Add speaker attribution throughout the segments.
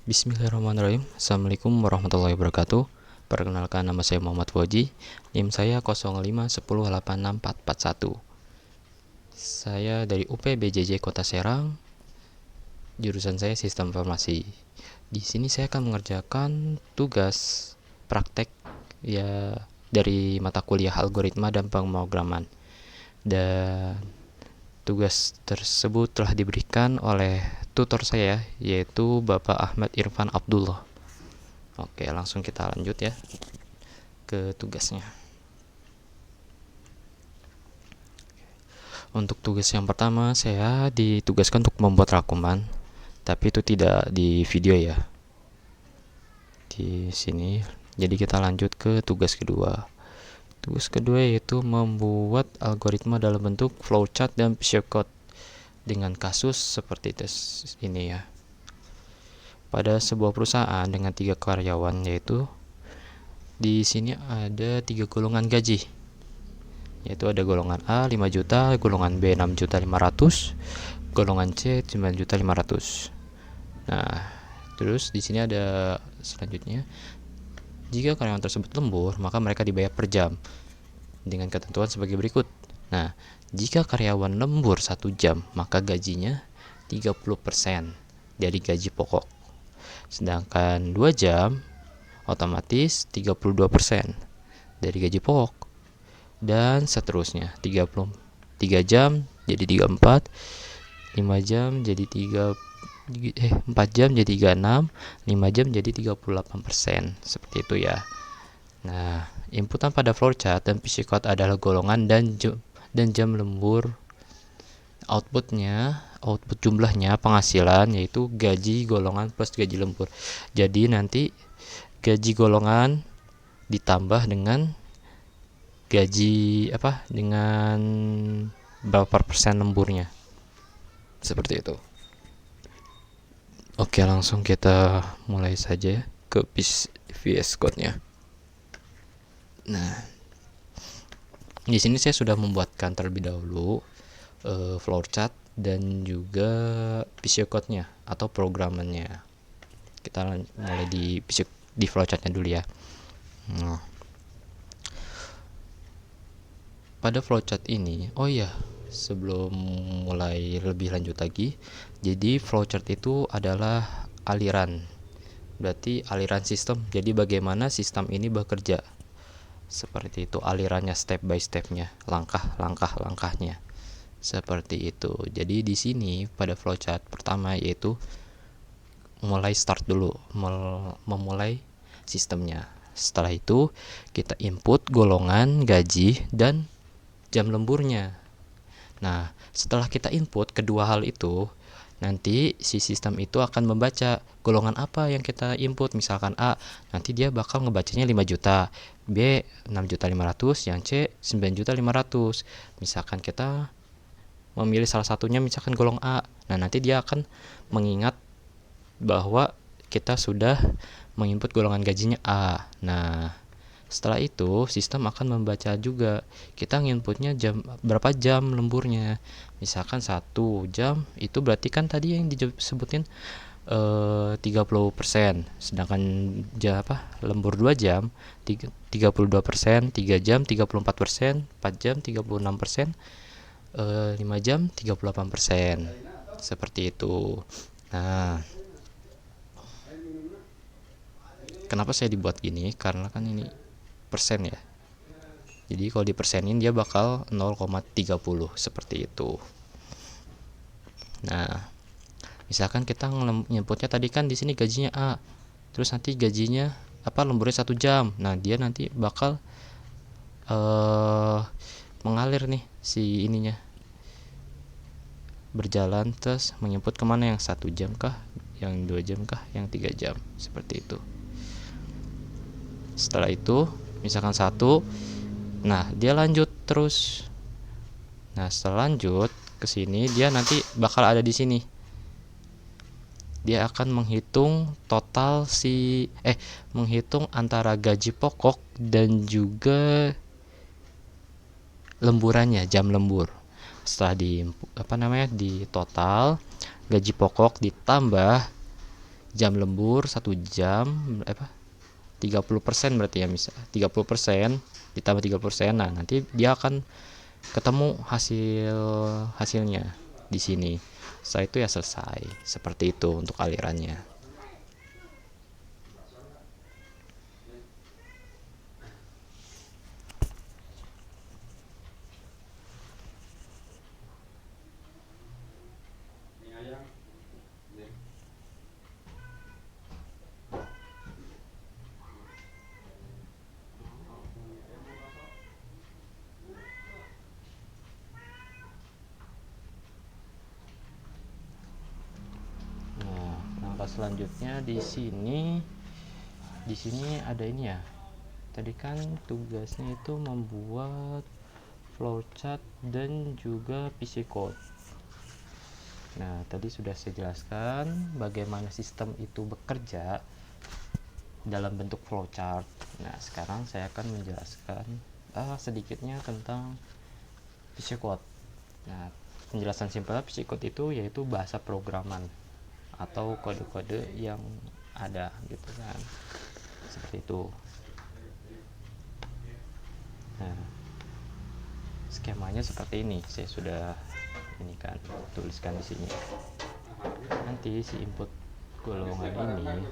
Speaker 1: Bismillahirrahmanirrahim. Assalamualaikum warahmatullahi wabarakatuh. Perkenalkan, nama saya Muhammad Fauji. NIM saya 0510864441. Saya dari UPBJJ Kota Serang. Jurusan saya Sistem Informasi. Di sini saya akan mengerjakan tugas praktek ya dari mata kuliah algoritma dan pemrograman. Dan tugas tersebut telah diberikan oleh tutor saya, yaitu Bapak Ahmad Irfan Abdullah. Oke, langsung kita lanjut ya ke tugasnya. Untuk tugas yang pertama, saya ditugaskan untuk membuat rangkuman, tapi itu tidak di video ya, di sini. Jadi kita lanjut ke tugas kedua. Tugas kedua yaitu membuat algoritma dalam bentuk flowchart dan pseudocode dengan kasus seperti ini ya. Pada sebuah perusahaan dengan 3 karyawan, yaitu di sini ada 3 golongan gaji. Yaitu ada golongan A 5 juta, golongan B 6 juta 500, golongan C 9 juta 500. Nah, terus di sini ada selanjutnya, jika karyawan tersebut lembur, maka mereka dibayar per jam dengan ketentuan sebagai berikut. Nah, jika karyawan lembur 1 jam, maka gajinya 30% dari gaji pokok. Sedangkan 2 jam, otomatis 32% dari gaji pokok. Dan seterusnya, 3 jam jadi 34, 5 jam jadi 4 jam jadi 36, 5 jam jadi 38%. Seperti itu ya. Nah, inputan pada flowchart dan pseudocode adalah golongan dan jam lembur. Output jumlahnya penghasilan, yaitu gaji golongan plus gaji lembur. Jadi nanti gaji golongan ditambah dengan gaji dengan berapa persen lemburnya. Seperti itu. Oke, langsung kita mulai saja ke VS Code-nya. Nah, di sini saya sudah membuatkan terlebih dahulu flowchart dan juga pseudocode-nya atau programannya. Kita mulai di flowchart-nya dulu ya. Nah, pada flowchart ini, sebelum mulai lebih lanjut lagi, jadi flowchart itu adalah aliran, berarti aliran sistem. Jadi bagaimana sistem ini bekerja, seperti itu alirannya, step by stepnya, langkahnya, seperti itu. Jadi di sini pada flowchart pertama yaitu mulai start dulu, memulai sistemnya. Setelah itu kita input golongan, gaji, dan jam lemburnya. Nah, setelah kita input kedua hal itu, nanti si sistem itu akan membaca golongan apa yang kita input. Misalkan A, nanti dia bakal ngebacanya 5 juta, B 6 juta 500, yang C 9 juta 500. Misalkan kita memilih salah satunya, misalkan golong A. Nah, nanti dia akan mengingat bahwa kita sudah menginput golongan gajinya A. Nah, setelah itu sistem akan membaca juga kita nginputnya berapa jam lemburnya. Misalkan 1 jam itu berarti kan tadi yang disebutin 30%, sedangkan lembur 2 jam 32%, 3 jam 34%, 4 jam 36%, 5 jam 38%. Seperti itu. Nah, kenapa saya dibuat gini? Karena kan ini persen ya. Jadi kalau dipersenin dia bakal 0,30 seperti itu. Nah, misalkan kita nyebutnya tadi kan di sini gajinya A. Terus nanti gajinya lemburnya 1 jam. Nah, dia nanti bakal mengalir nih si ininya. Berjalan terus menjemput kemana, yang 1 jam kah, yang 2 jam kah, yang 3 jam, seperti itu. Setelah itu misalkan 1, nah dia lanjut terus. Nah, setelah lanjut ke sini dia nanti bakal ada di sini. Dia akan menghitung total menghitung antara gaji pokok dan juga lemburannya, jam lembur. Setelah di total gaji pokok ditambah jam lembur 1 jam 30% berarti ya, misal 30% ditambah 30%. Nah, nanti dia akan ketemu hasilnya di sini. Setelah itu ya selesai. Seperti itu untuk alirannya. Nah, langkah selanjutnya di sini ada ini ya. Tadi kan tugasnya itu membuat flowchart dan juga PC code. Nah, tadi sudah saya jelaskan bagaimana sistem itu bekerja dalam bentuk flowchart. Nah, sekarang saya akan menjelaskan sedikitnya tentang PC code. Nah, penjelasan simpel PC code itu yaitu bahasa programan atau kode-kode yang ada gitu kan. Seperti itu. Nah, skemanya seperti ini. Saya sudah ini kan tuliskan di sini. Nanti si input golongan ini,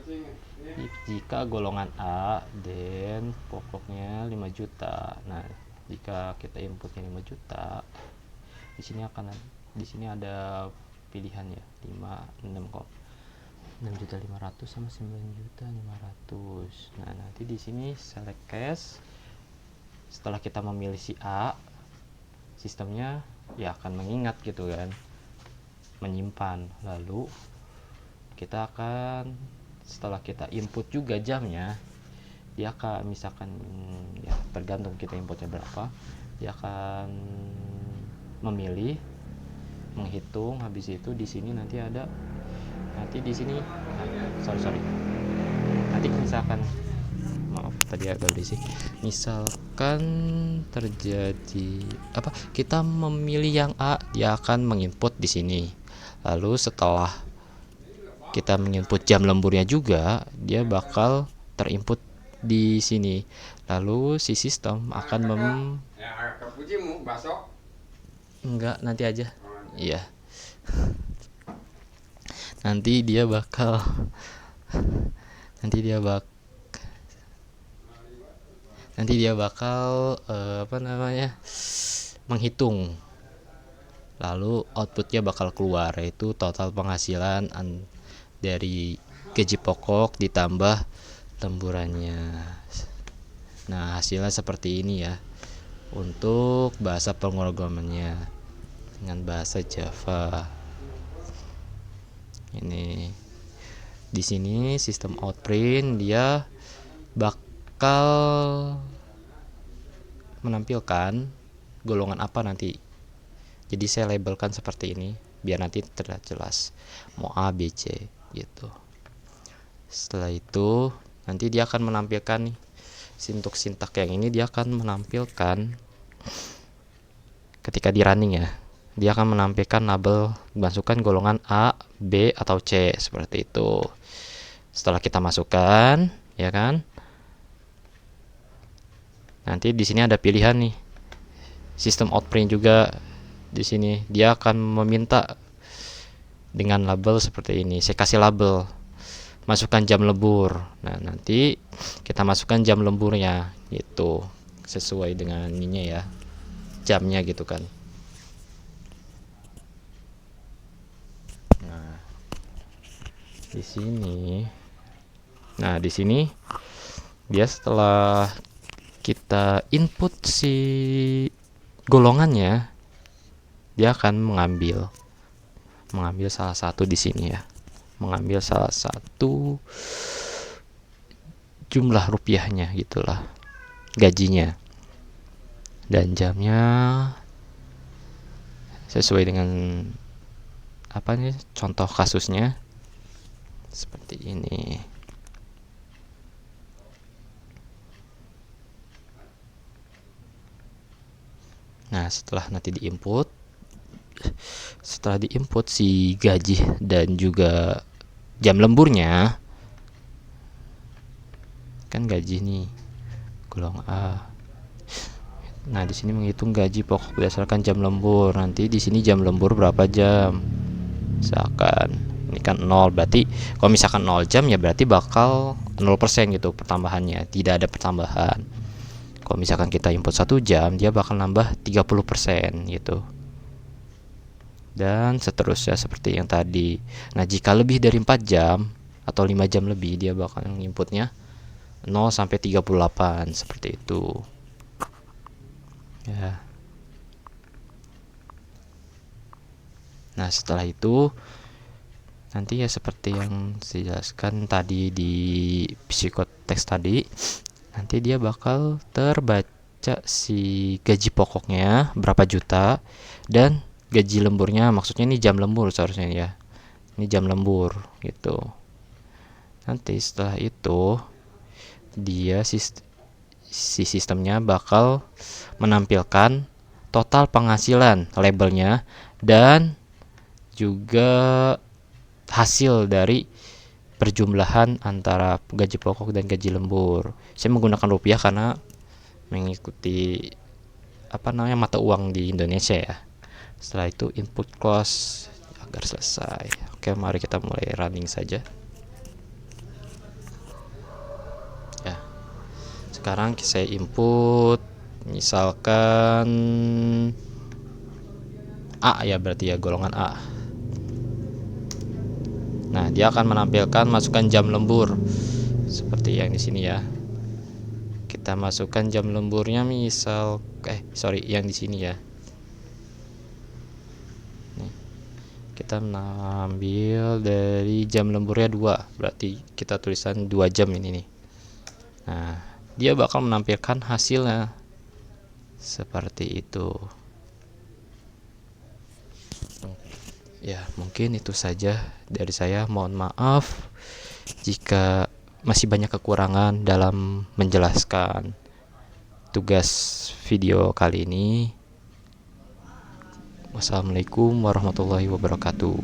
Speaker 1: jika golongan A dan pokoknya 5 juta. Nah, jika kita inputnya 5 juta, di sini ada pilihan ya, 6.500 sama 9.500. Nah, nanti di sini select cache. Setelah kita memilih si A, sistemnya ya akan mengingat gitu kan, menyimpan. Lalu kita akan, setelah kita input juga jamnya, dia akan misalkan ya tergantung kita inputnya berapa, dia akan memilih, menghitung. Habis itu di sini nanti di sini nanti misalkan, maaf tadi agak berisik, misalkan terjadi kita memilih yang A, dia akan menginput di sini. Lalu setelah kita menginput jam lemburnya juga, dia bakal terinput di sini. Lalu si sistem akan enggak, nanti aja. Iya. Nanti dia bakal menghitung. Lalu outputnya bakal keluar, yaitu total penghasilan dari gaji pokok ditambah lemburannya. Nah, hasilnya seperti ini ya untuk bahasa pemrogramannya dengan bahasa Java. Ini di sini sistem outprint, dia bakal menampilkan golongan apa nanti. Jadi saya labelkan seperti ini biar nanti terlihat jelas mau A, B, C gitu. Setelah itu nanti dia akan menampilkan nih, untuk sintak yang ini dia akan menampilkan ketika di running ya. Dia akan menampilkan label masukkan golongan A, B atau C seperti itu. Setelah kita masukkan, ya kan? Nanti di sini ada pilihan nih. Sistem outprint juga di sini. Dia akan meminta dengan label seperti ini. Saya kasih label masukkan jam lembur. Nah, nanti kita masukkan jam lemburnya gitu. Sesuai dengan ininya ya. Jamnya gitu kan. Nah, di sini dia setelah kita input si golongannya, dia akan mengambil salah satu di sini ya. Mengambil salah satu jumlah rupiahnya gitulah, gajinya. Dan jamnya sesuai dengan contoh kasusnya seperti ini. Nah, setelah diinput si gaji dan juga jam lemburnya kan gaji nih golongan A. Nah, di sini menghitung gaji pokok berdasarkan jam lembur. Nanti di sini jam lembur berapa jam? Misalkan ini kan 0, berarti kalau misalkan 0 jam ya berarti bakal 0% gitu pertambahannya, tidak ada pertambahan. Kalau misalkan kita input 1 jam, dia bakal nambah 30% gitu. Dan seterusnya seperti yang tadi. Nah, jika lebih dari 4 jam atau 5 jam lebih, dia bakal inputnya 0 sampai 38 seperti itu. Ya. Nah, setelah itu nanti ya seperti yang saya jelaskan tadi di psikotext tadi, nanti dia bakal terbaca si gaji pokoknya berapa juta dan gaji lemburnya, maksudnya ini jam lembur seharusnya ya. Ini jam lembur gitu. Nanti setelah itu dia si sistemnya bakal menampilkan total penghasilan labelnya dan juga hasil dari perjumlahan antara gaji pokok dan gaji lembur. Saya menggunakan rupiah karena mengikuti mata uang di Indonesia ya. Setelah itu input close agar selesai. Oke, mari kita mulai running saja. Ya. Sekarang saya input misalkan A ya, berarti ya golongan A. Nah, dia akan menampilkan masukkan jam lembur seperti yang di sini ya. Kita masukkan jam lemburnya yang di sini ya. Nih. Kita mengambil dari jam lemburnya 2, berarti kita tulisan 2 jam ini nih. Nah, dia bakal menampilkan hasilnya seperti itu. Ya, mungkin itu saja dari saya. Mohon maaf jika masih banyak kekurangan dalam menjelaskan tugas video kali ini. Wassalamualaikum warahmatullahi wabarakatuh.